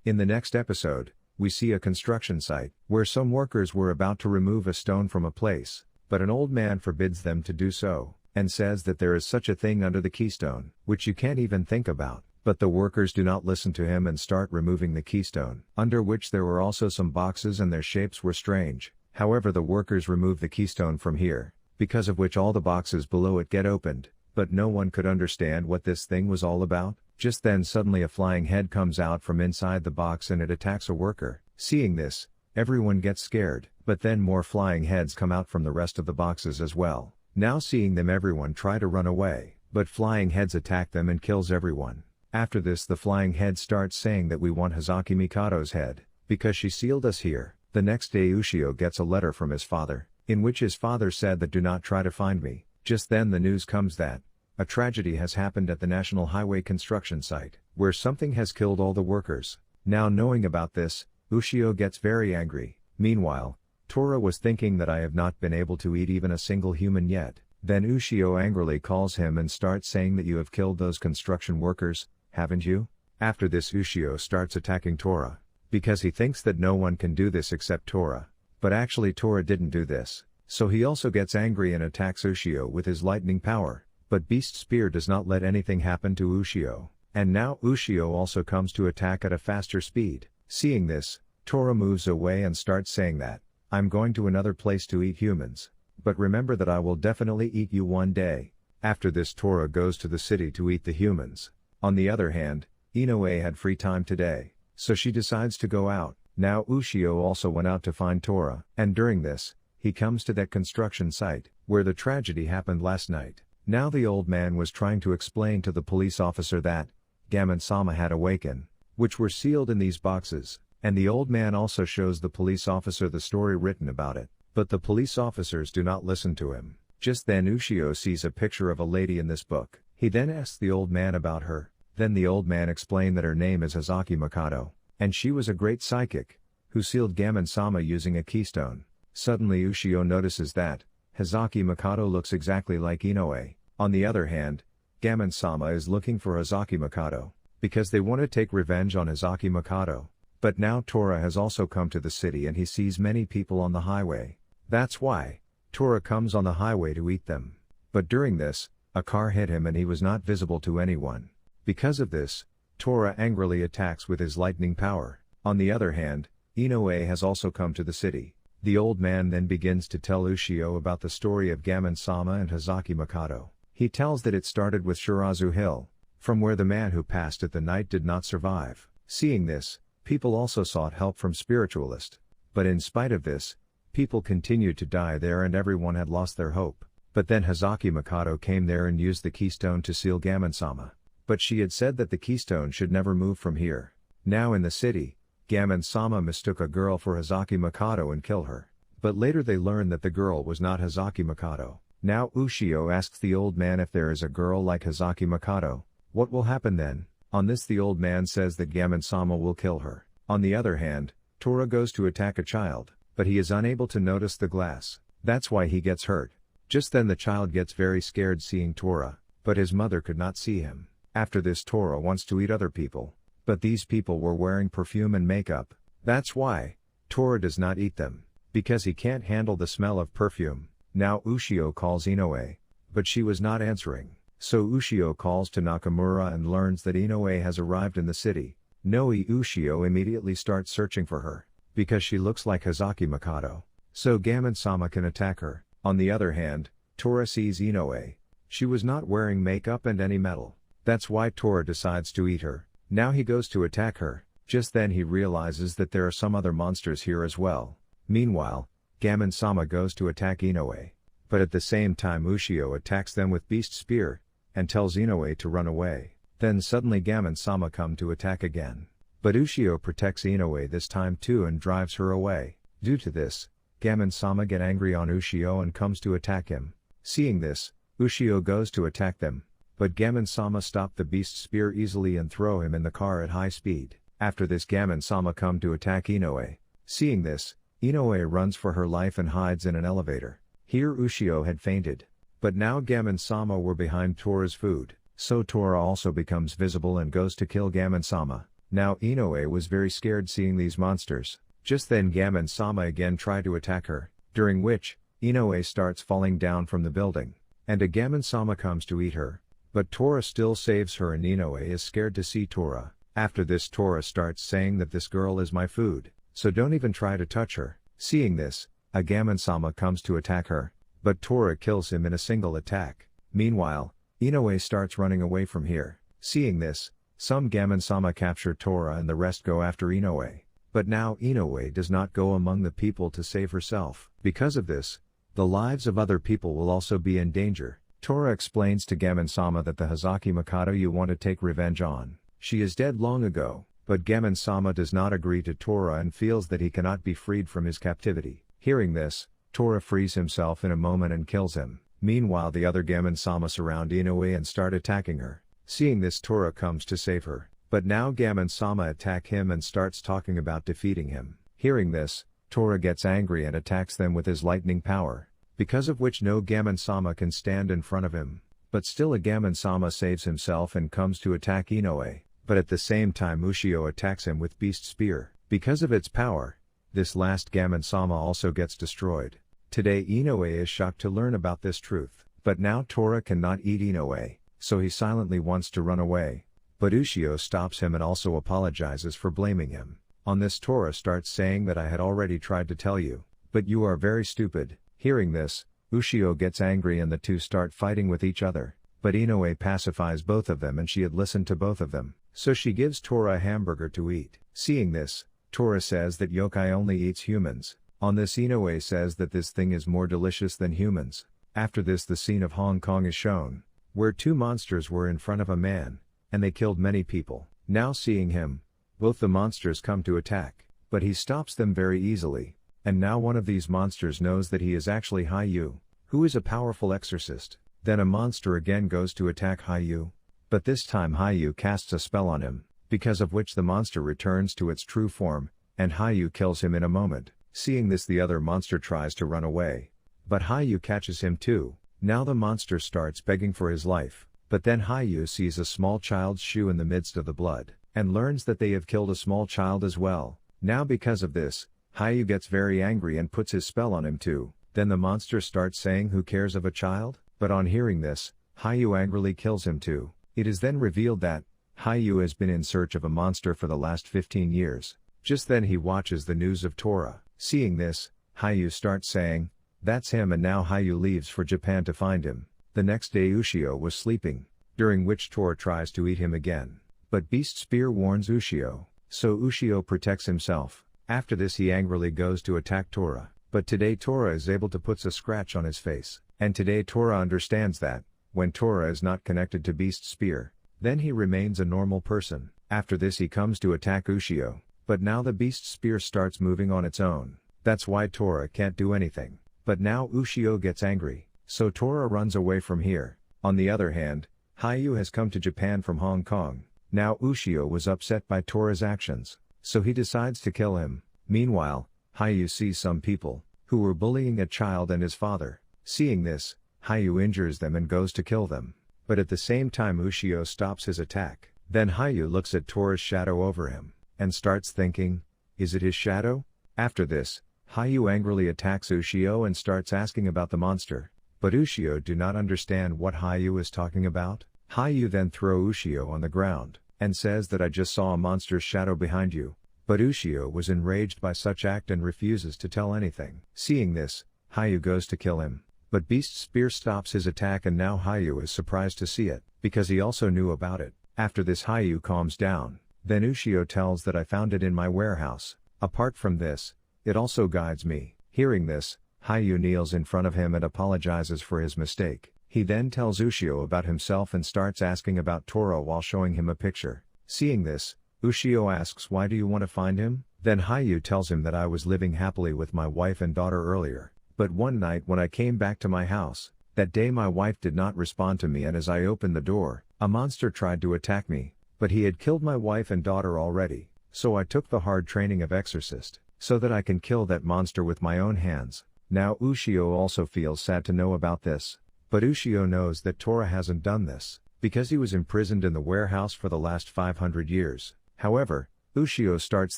In the next episode, we see a construction site, where some workers were about to remove a stone from a place, but an old man forbids them to do so, and says that there is such a thing under the keystone, which you can't even think about. But the workers do not listen to him and start removing the keystone, under which there were also some boxes and their shapes were strange. However, the workers remove the keystone from here, because of which all the boxes below it get opened, but no one could understand what this thing was all about. Just then suddenly a flying head comes out from inside the box and it attacks a worker. Seeing this, everyone gets scared, but then more flying heads come out from the rest of the boxes as well. Now seeing them, everyone try to run away, but flying heads attack them and kills everyone. After this, the flying head starts saying that we want Hazaki Mikado's head, because she sealed us here. The next day Ushio gets a letter from his father, in which his father said that do not try to find me. Just then the news comes that a tragedy has happened at the National Highway construction site, where something has killed all the workers. Now knowing about this, Ushio gets very angry. Meanwhile, Tora was thinking that I have not been able to eat even a single human yet. Then Ushio angrily calls him and starts saying that you have killed those construction workers, haven't you? After this Ushio starts attacking Tora, because he thinks that no one can do this except Tora. But actually Tora didn't do this, so he also gets angry and attacks Ushio with his lightning power. But Beast Spear does not let anything happen to Ushio, and now Ushio also comes to attack at a faster speed. Seeing this, Tora moves away and starts saying that, I'm going to another place to eat humans, but remember that I will definitely eat you one day. After this Tora goes to the city to eat the humans. On the other hand, Inoue had free time today, so she decides to go out. Now Ushio also went out to find Tora, and during this, he comes to that construction site, where the tragedy happened last night. Now the old man was trying to explain to the police officer that Gammon-sama had awakened, which were sealed in these boxes, and the old man also shows the police officer the story written about it, but the police officers do not listen to him. Just then Ushio sees a picture of a lady in this book. He then asks the old man about her. Then the old man explained that her name is Hazaki Mikado, and she was a great psychic, who sealed Gammon-sama using a keystone. Suddenly Ushio notices that Hazaki Mikado looks exactly like Inoue. On the other hand, Gammon-sama is looking for Hazaki Mikado, because they want to take revenge on Hazaki Mikado. But now Tora has also come to the city and he sees many people on the highway. That's why Tora comes on the highway to eat them. But during this, a car hit him and he was not visible to anyone. Because of this, Tora angrily attacks with his lightning power. On the other hand, Inoue has also come to the city. The old man then begins to tell Ushio about the story of Gammon-sama and Hazaki Mikado. He tells that it started with Shirazu Hill, from where the man who passed at the night did not survive. Seeing this, people also sought help from spiritualists. But in spite of this, people continued to die there and everyone had lost their hope. But then Hazaki Mikado came there and used the keystone to seal Gammon-sama. But she had said that the keystone should never move from here. Now in the city, Gammon-sama mistook a girl for Hazaki Mikado and killed her. But later they learned that the girl was not Hazaki Mikado. Now Ushio asks the old man if there is a girl like Hazaki Mikado, what will happen then? On this the old man says that Gammon-sama will kill her. On the other hand, Tora goes to attack a child, but he is unable to notice the glass. That's why he gets hurt. Just then the child gets very scared seeing Tora, but his mother could not see him. After this Tora wants to eat other people, but these people were wearing perfume and makeup. That's why Tora does not eat them, because he can't handle the smell of perfume. Now Ushio calls Inoue, but she was not answering. So Ushio calls to Nakamura and learns that Inoue has arrived in the city. Ushio immediately starts searching for her, because she looks like Hazaki Mikado, so Gammon-sama can attack her. On the other hand, Tora sees Inoue. She was not wearing makeup and any metal. That's why Tora decides to eat her. Now he goes to attack her. Just then he realizes that there are some other monsters here as well. Meanwhile, Gammon-sama goes to attack Inoue. But at the same time Ushio attacks them with Beast Spear, and tells Inoue to run away. Then suddenly Gammon-sama come to attack again. But Ushio protects Inoue this time too and drives her away. Due to this, Gammon-sama get angry on Ushio and comes to attack him. Seeing this, Ushio goes to attack them. But Gammon-sama stopped the Beast Spear easily and throw him in the car at high speed. After this Gammon-sama come to attack Inoue. Seeing this, Inoue runs for her life and hides in an elevator. Here Ushio had fainted. But now Gammon-sama were behind Tora's food, so Tora also becomes visible and goes to kill Gammon-sama. Now Inoue was very scared seeing these monsters. Just then Gammon-sama again tried to attack her, during which, Inoue starts falling down from the building, and a Gammon-sama comes to eat her. But Tora still saves her and Inoue is scared to see Tora. After this Tora starts saying that this girl is my food, so don't even try to touch her. Seeing this, a Gammon-sama comes to attack her, but Tora kills him in a single attack. Meanwhile, Inoue starts running away from here. Seeing this, some Gammon-sama capture Tora and the rest go after Inoue. But now Inoue does not go among the people to save herself. Because of this, the lives of other people will also be in danger. Tora explains to Gammon-sama that the Hazaki Mikado you want to take revenge on. She is dead long ago, but Gammon-sama does not agree to Tora and feels that he cannot be freed from his captivity. Hearing this, Tora frees himself in a moment and kills him. Meanwhile the other Gammon-sama surround Inoue and start attacking her. Seeing this Tora comes to save her, but now Gammon-sama attack him and starts talking about defeating him. Hearing this, Tora gets angry and attacks them with his lightning power, because of which no Gammon-sama can stand in front of him. But still a Gammon-sama saves himself and comes to attack Inoue, but at the same time Ushio attacks him with Beast Spear. Because of its power, this last Gammon-sama also gets destroyed. Today Inoue is shocked to learn about this truth, but now Tora cannot eat Inoue, so he silently wants to run away. But Ushio stops him and also apologizes for blaming him. On this Tora starts saying that I had already tried to tell you, but you are very stupid. Hearing this, Ushio gets angry and the two start fighting with each other, but Inoue pacifies both of them and she had listened to both of them, so she gives Tora a hamburger to eat. Seeing this, Tora says that yokai only eats humans. On this Inoue says that this thing is more delicious than humans. After this the scene of Hong Kong is shown, where two monsters were in front of a man, and they killed many people. Now seeing him, both the monsters come to attack, but he stops them very easily, and now one of these monsters knows that he is actually Hayu, who is a powerful exorcist. Then a monster again goes to attack Hayu, but this time Hayu casts a spell on him, because of which the monster returns to its true form, and Hayu kills him in a moment. Seeing this the other monster tries to run away, but Hayu catches him too. Now the monster starts begging for his life, but then Hayu sees a small child's shoe in the midst of the blood, and learns that they have killed a small child as well. Now because of this, Hayu gets very angry and puts his spell on him too. Then the monster starts saying who cares of a child? But on hearing this, Hayu angrily kills him too. It is then revealed that Hayu has been in search of a monster for the last 15 years. Just then he watches the news of Tora. Seeing this, Hayu starts saying, "That's him," and now Hayu leaves for Japan to find him. The next day Ushio was sleeping, during which Tora tries to eat him again. But Beast Spear warns Ushio, so Ushio protects himself. After this he angrily goes to attack Tora, but today Tora is able to put a scratch on his face, and today Tora understands that, when Tora is not connected to Beast Spear, then he remains a normal person. After this he comes to attack Ushio, but now the Beast Spear starts moving on its own. That's why Tora can't do anything. But now Ushio gets angry, so Tora runs away from here. On the other hand, Hayu has come to Japan from Hong Kong. Now Ushio was upset by Tora's actions, so he decides to kill him. Meanwhile, Hayu sees some people, who were bullying a child and his father. Seeing this, Hayu injures them and goes to kill them. But at the same time Ushio stops his attack. Then Hayu looks at Tora's shadow over him, and starts thinking, is it his shadow? After this, Hayu angrily attacks Ushio and starts asking about the monster, but Ushio do not understand what Hayu is talking about. Hayu then throw Ushio on the ground, and says that I just saw a monster's shadow behind you, but Ushio was enraged by such act and refuses to tell anything. Seeing this, Hayu goes to kill him, but Beast Spear stops his attack and now Hayu is surprised to see it, because he also knew about it. After this Hayu calms down, then Ushio tells that I found it in my warehouse. Apart from this, it also guides me. Hearing this, Hayu kneels in front of him and apologizes for his mistake. He then tells Ushio about himself and starts asking about Tora while showing him a picture. Seeing this, Ushio asks why do you want to find him? Then Hayu tells him that I was living happily with my wife and daughter earlier, but one night when I came back to my house, that day my wife did not respond to me and as I opened the door, a monster tried to attack me, but he had killed my wife and daughter already, so I took the hard training of exorcist, so that I can kill that monster with my own hands. Now Ushio also feels sad to know about this, but Ushio knows that Tora hasn't done this, because he was imprisoned in the warehouse for the last 500 years. However, Ushio starts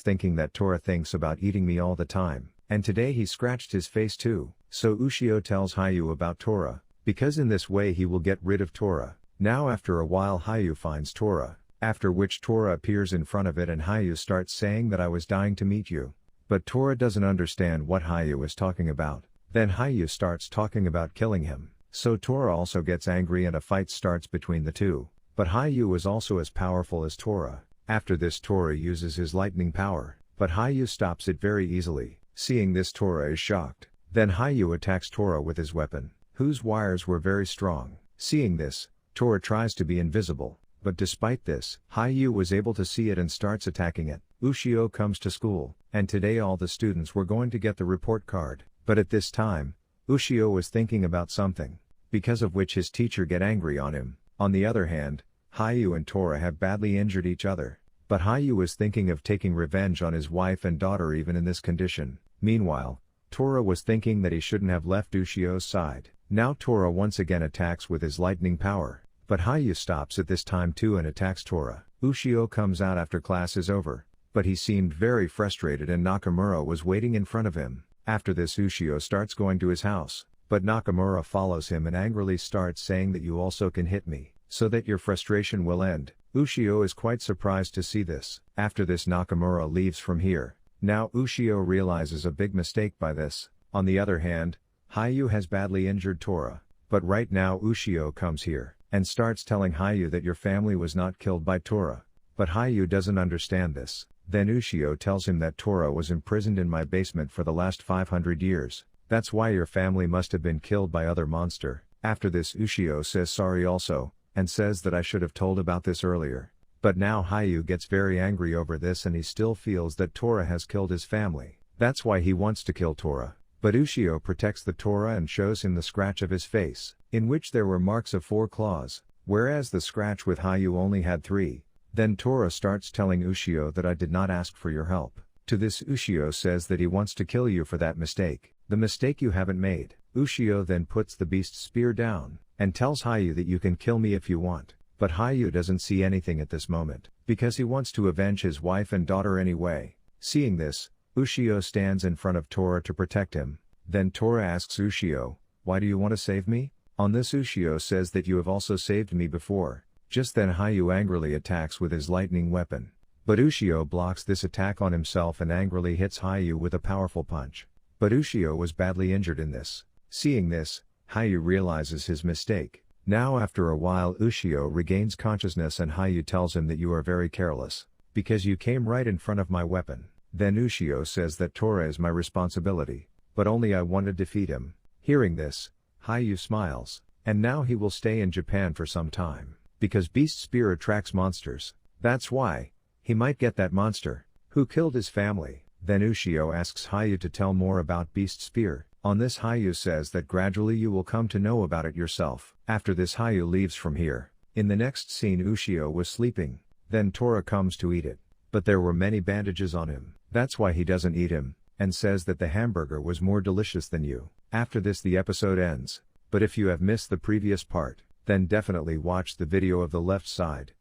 thinking that Tora thinks about eating me all the time, and today he scratched his face too, so Ushio tells Hayu about Tora, because in this way he will get rid of Tora. Now after a while Hayu finds Tora, after which Tora appears in front of it and Hayu starts saying that I was dying to meet you. But Tora doesn't understand what Hayu is talking about. Then Hayu starts talking about killing him, so Tora also gets angry and a fight starts between the two. But Hayu is also as powerful as Tora. After this Tora uses his lightning power, but Hayu stops it very easily. Seeing this Tora is shocked. Then Hayu attacks Tora with his weapon, whose wires were very strong. Seeing this, Tora tries to be invisible, but despite this, Hayu was able to see it and starts attacking it. Ushio comes to school, and today all the students were going to get the report card. But at this time, Ushio was thinking about something, because of which his teacher get angry on him. On the other hand, Hayu and Tora have badly injured each other, but Hayu was thinking of taking revenge on his wife and daughter even in this condition. Meanwhile, Tora was thinking that he shouldn't have left Ushio's side. Now Tora once again attacks with his lightning power, but Hayu stops at this time too and attacks Tora. Ushio comes out after class is over, but he seemed very frustrated and Nakamura was waiting in front of him. After this Ushio starts going to his house, but Nakamura follows him and angrily starts saying that you also can hit me, so that your frustration will end. Ushio is quite surprised to see this. After this Nakamura leaves from here. Now Ushio realizes a big mistake by this. On the other hand, Hayu has badly injured Tora, but right now Ushio comes here, and starts telling Hayu that your family was not killed by Tora. But Hayu doesn't understand this. Then Ushio tells him that Tora was imprisoned in my basement for the last 500 years. That's why your family must have been killed by other monster. After this Ushio says sorry also, and says that I should have told about this earlier. But now Hayu gets very angry over this and he still feels that Tora has killed his family. That's why he wants to kill Tora. But Ushio protects the Tora and shows him the scratch of his face, in which there were marks of 4 claws, whereas the scratch with Hayu only had 3. Then Tora starts telling Ushio that I did not ask for your help. To this Ushio says that he wants to kill you for that mistake. The mistake you haven't made. Ushio then puts the beast's spear down, and tells Hayu that you can kill me if you want. But Hayu doesn't see anything at this moment, because he wants to avenge his wife and daughter anyway. Seeing this, Ushio stands in front of Tora to protect him. Then Tora asks Ushio, why do you want to save me? On this Ushio says that you have also saved me before. Just then Hayu angrily attacks with his lightning weapon. But Ushio blocks this attack on himself and angrily hits Hayu with a powerful punch. But Ushio was badly injured in this. Seeing this, Hayu realizes his mistake. Now after a while Ushio regains consciousness and Hayu tells him that you are very careless, because you came right in front of my weapon. Then Ushio says that Tora is my responsibility, but only I want to defeat him. Hearing this, Hayu smiles, and now he will stay in Japan for some time, because Beast Spear attracts monsters. That's why, he might get that monster, who killed his family. Then Ushio asks Hayu to tell more about Beast Spear. On this Hayu says that gradually you will come to know about it yourself. After this Hayu leaves from here. In the next scene Ushio was sleeping, then Tora comes to eat it. But there were many bandages on him, that's why he doesn't eat him, and says that the hamburger was more delicious than you. After this the episode ends, but if you have missed the previous part, then definitely watch the video of the left side.